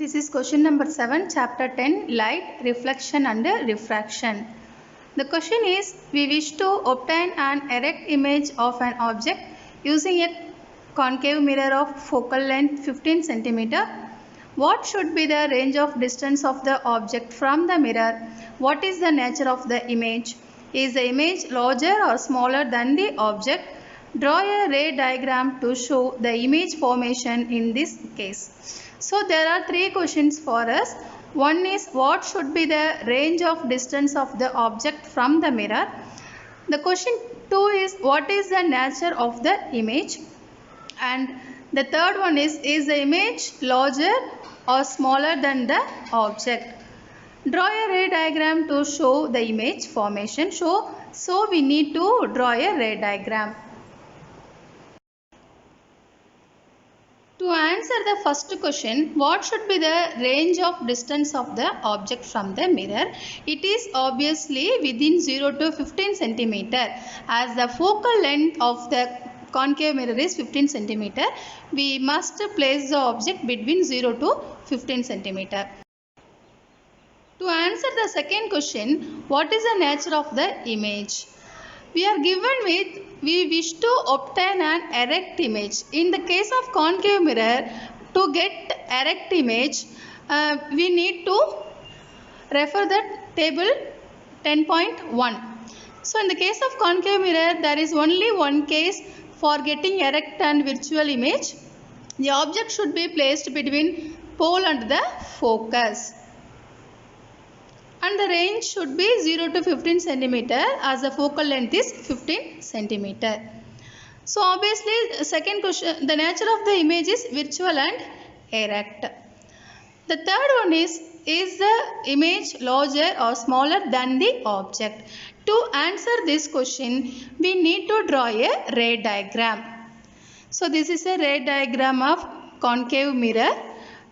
This is question number 7, chapter 10, light, reflection and refraction. The question is, we wish to obtain an erect image of an object using a concave mirror of focal length 15 cm. What should be the range of distance of the object from the mirror? What is the nature of the image? Is the image larger or smaller than the object? Draw a ray diagram to show the image formation in this case. So there are three questions for us. One is, what should be the range of distance of the object from the mirror? The question 2 is, what is the nature of the image? And the third one is the image larger or smaller than the object? Draw a ray diagram to show the image formation. So we need to draw a ray diagram. To answer the first question, what should be the range of distance of the object from the mirror? It is obviously within 0 to 15 cm. As the focal length of the concave mirror is 15 cm, we must place the object between 0 to 15 cm. To answer the second question, what is the nature of the image? We are given with, we wish to obtain an erect image. In the case of concave mirror, to get erect image, we need to refer the table 10.1. So in the case of concave mirror, there is only one case for getting erect and virtual image. The object should be placed between pole and the focus. And the range should be 0 to 15 cm as the focal length is 15 cm. So obviously second question, the nature of the image is virtual and erect. The third one is the image larger or smaller than the object? To answer this question, we need to draw a ray diagram. So this is a ray diagram of concave mirror.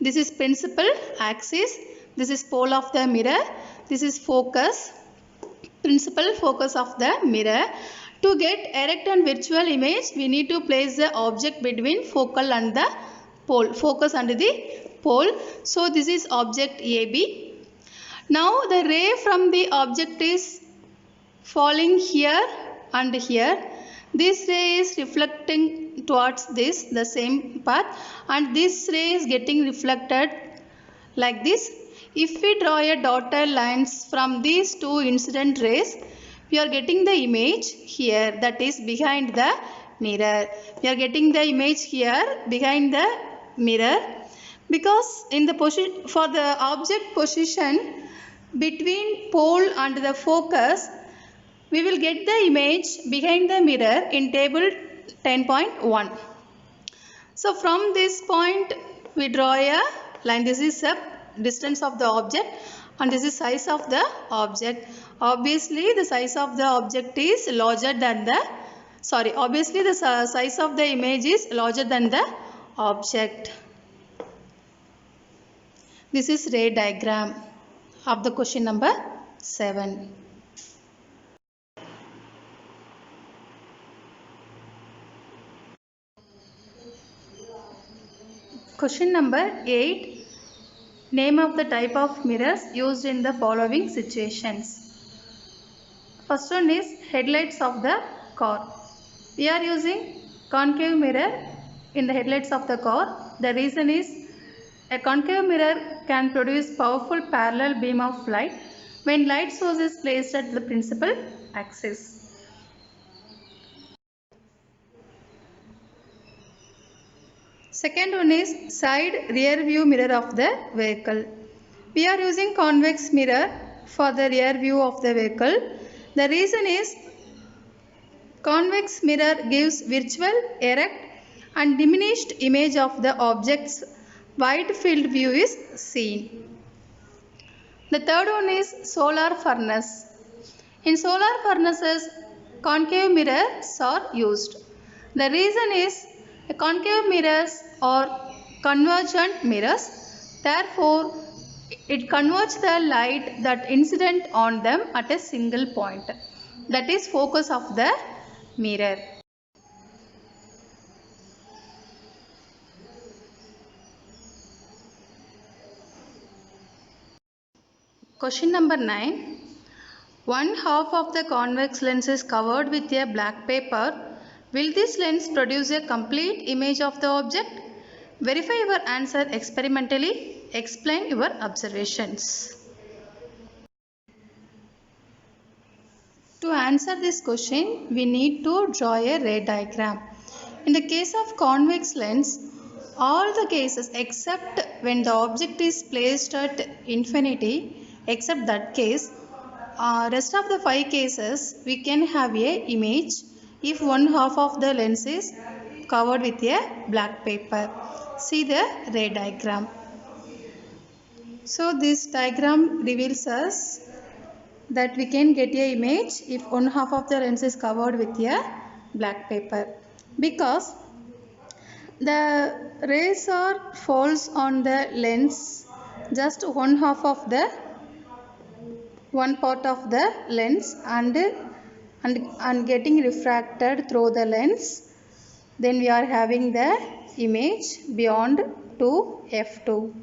This is principal axis. This is pole of the mirror. This is focus, principal focus of the mirror. To get erect and virtual image, we need to place the object between focal and the pole, focus and the pole. So this is object AB. Now the ray from the object is falling here and here. This ray is reflecting towards this, the same path, and this ray is getting reflected like this. If we draw a dotted lines from these two incident rays, we are getting the image here, that is behind the mirror. We are getting the image here behind the mirror, because in the position for the object position between pole and the focus, we will get the image behind the mirror in table 10.1. So from this point we draw a line. This is a distance of the object and this is size of the object. Obviously the size of the object is larger than the, obviously the size of the image is larger than the object. This is ray diagram of the question number 7. Question number 8. Name of the type of mirrors used in the following situations. First one is headlights of the car. We are using concave mirror in the headlights of the car. The reason is, a concave mirror can produce powerful parallel beam of light when light source is placed at the principal axis. Second one is side rear view mirror of the vehicle. We are using convex mirror for the rear view of the vehicle. The reason is, convex mirror gives virtual, erect and diminished image of the object's wide field view is seen. The third one is solar furnace. In solar furnaces, concave mirrors are used. The reason is, concave mirrors are convergent mirrors, therefore it converges the light that incident on them at a single point, that is focus of the mirror. Question number 9. One half of the convex lens is covered with a black paper. Will this lens produce a complete image of the object? Verify your answer experimentally. Explain your observations. To answer this question, we need to draw a ray diagram. In the case of convex lens, all the cases except when the object is placed at infinity, except that case, rest of the 5 cases we can have a image if one half of the lens is covered with a black paper. See the ray diagram. So this diagram reveals us that we can get a image if one half of the lens is covered with a black paper, because the rays are falls on the lens just one half of the one part of the lens and getting refracted through the lens, then we are having the image beyond to f2.